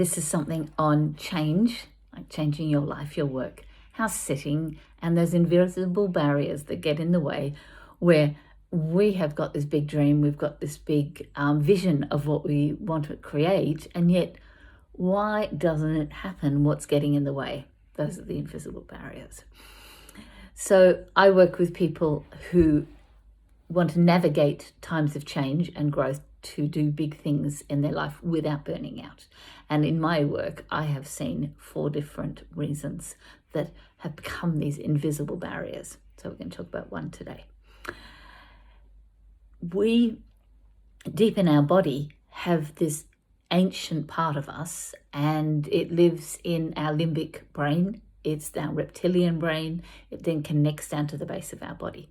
This is something on change, like changing your life, your work, house sitting, and those invisible barriers that get in the way, where we have got this big dream, we've got this big vision of what we want to create, and yet why doesn't it happen? What's getting in the way? Those are the invisible barriers. So I work with people who want to navigate times of change and growth to do big things in their life without burning out. And in my work, I have seen 4 different reasons that have become these invisible barriers. So we're going to talk about one today. We, deep in our body, have this ancient part of us, and it lives in our limbic brain. It's our reptilian brain. It then connects down to the base of our body.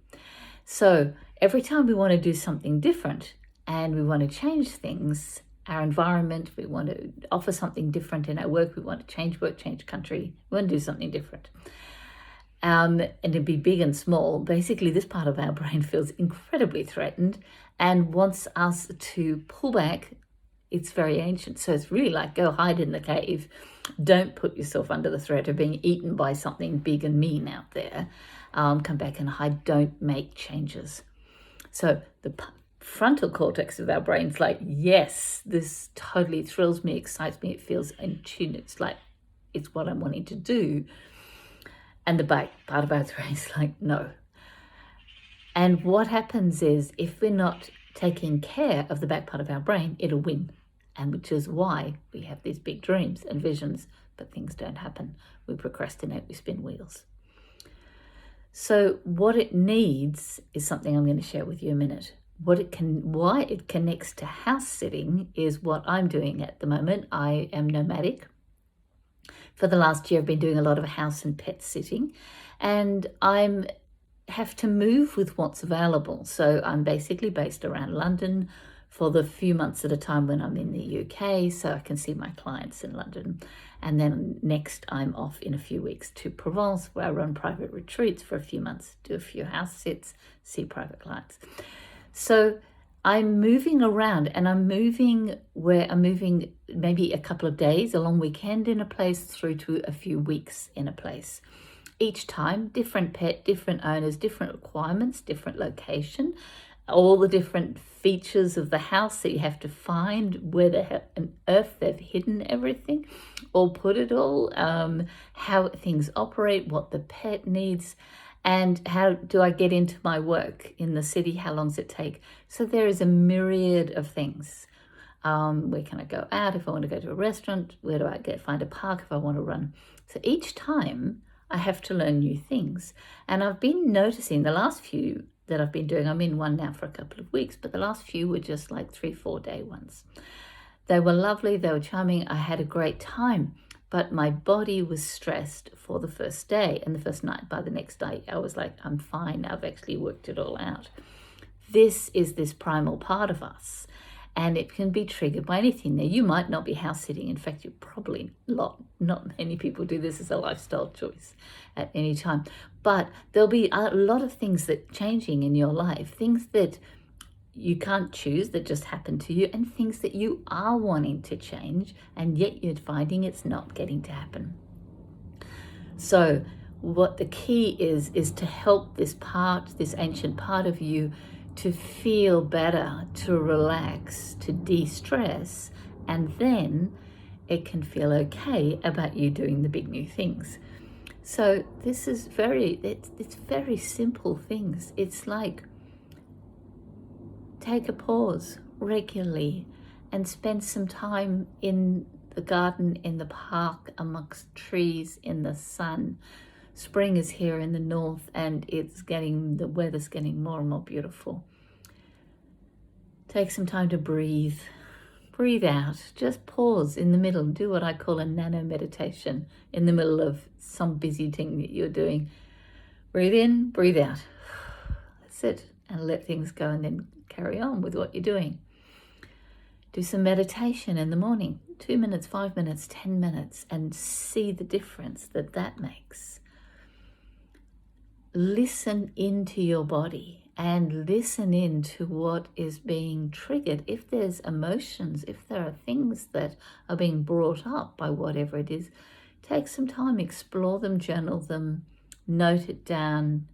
So every time we want to do something different and we want to change things, our environment, we want to offer something different in our work, we want to change work, change country, we want to do something different. And to be big and small, basically this part of our brain feels incredibly threatened and wants us to pull back. It's very ancient. So it's really like, go hide in the cave. Don't put yourself under the threat of being eaten by something big and mean out there. Come back and hide. Don't make changes. So the frontal cortex of our brain's like, yes, this totally thrills me, excites me. It feels in tune. It's like, it's what I'm wanting to do. And the back part of our brain's like, no. And what happens is, if we're not taking care of the back part of our brain, it'll win. And which is why we have these big dreams and visions, but things don't happen. We procrastinate, we spin wheels. So what it needs is something I'm going to share with you in a minute. Why it connects to house sitting is what I'm doing at the moment. I am nomadic. For the last year, I've been doing a lot of house and pet sitting, and I have to move with what's available. So I'm basically based around London for the few months at a time when I'm in the UK, so I can see my clients in London. And then next I'm off in a few weeks to Provence, where I run private retreats for a few months, do a few house sits, see private clients. So I'm moving around, and I'm moving maybe a couple of days, a long weekend in a place, through to a few weeks in a place. Each time, different pet, different owners, different requirements, different location, all the different features of the house that you have to find, where on earth they've hidden everything or put it all, how things operate, what the pet needs, and how do I get into my work in the city, how long does it take? So there is a myriad of things. Where can I go out if I want to go to a restaurant? Where do I find a park if I want to run? So each time I have to learn new things. And I've been noticing the last few that I've been doing, I'm in one now for a couple of weeks, but the last few were just like 3-4 day ones. They were lovely, they were charming, I had a great time, but my body was stressed for the first day, and the first night. By the next day, I was like, I'm fine, I've actually worked it all out. This is this primal part of us, and it can be triggered by anything. Now, you might not be house sitting. In fact, you probably not many people do this as a lifestyle choice at any time. But there'll be a lot of things that changing in your life, things that you can't choose that just happen to you, and things that you are wanting to change, and yet you're finding it's not getting to happen. So what the key is to help this ancient part of you to feel better, to relax, to de-stress, and then it can feel okay about you doing the big new things. So this is it's very simple things. It's like, take a pause regularly and spend some time in the garden, in the park, amongst trees, in the sun. Spring is here in the north, and the weather's getting more and more beautiful. Take some time to breathe out, just pause in the middle, do what I call a nano meditation in the middle of some busy thing that you're doing. Breathe in, breathe out. That's it, and let things go, and then carry on with what you're doing. Do some meditation in the morning, 2 minutes, 5 minutes, 10 minutes, and see the difference that makes. Listen into your body and listen in to what is being triggered. If there's emotions, if there are things that are being brought up by whatever it is, take some time, explore them, journal them, note it down,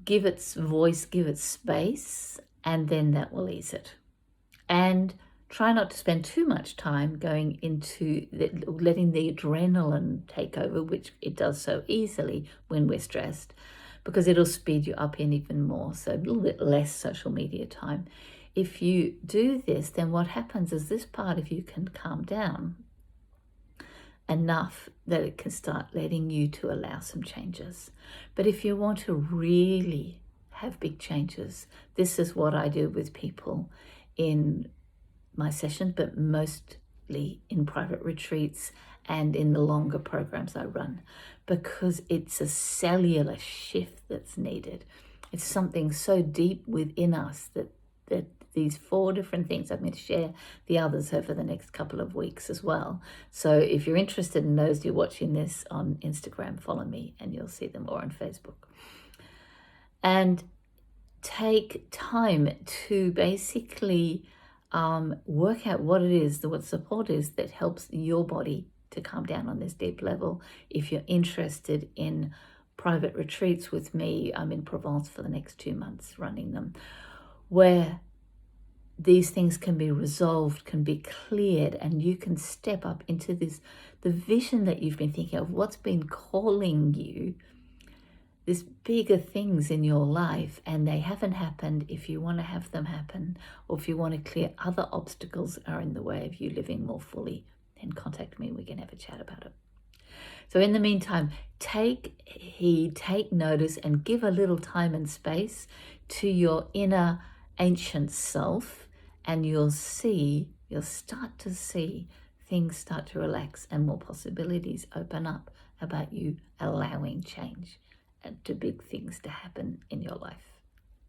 give it voice, give it space, and then that will ease it. And try not to spend too much time going into letting the adrenaline take over, which it does so easily when we're stressed, because it'll speed you up in even more. So a little bit less social media time. If you do this, then what happens is this part of you can calm down enough that it can start letting you to allow some changes. But if you want to really have big changes, this is what I do with people in my sessions, but mostly in private retreats and in the longer programs I run, because it's a cellular shift that's needed. It's something so deep within us that these 4 different things, I'm going to share the others over the next couple of weeks as well. So if you're interested in those, you're watching this on Instagram, follow me and you'll see them, or on Facebook. And take time to basically work out what it is, what support is that helps your body to calm down on this deep level. If you're interested in private retreats with me, I'm in Provence for the next 2 months running them, where these things can be resolved, can be cleared, and you can step up into the vision that you've been thinking of, what's been calling you, these bigger things in your life, and they haven't happened. If you want to have them happen, or if you want to clear other obstacles that are in the way of you living more fully, then contact me. We can have a chat about it. So in the meantime, take heed, take notice, and give a little time and space to your inner ancient self, and you'll start to see things start to relax and more possibilities open up about you allowing change and to big things to happen in your life.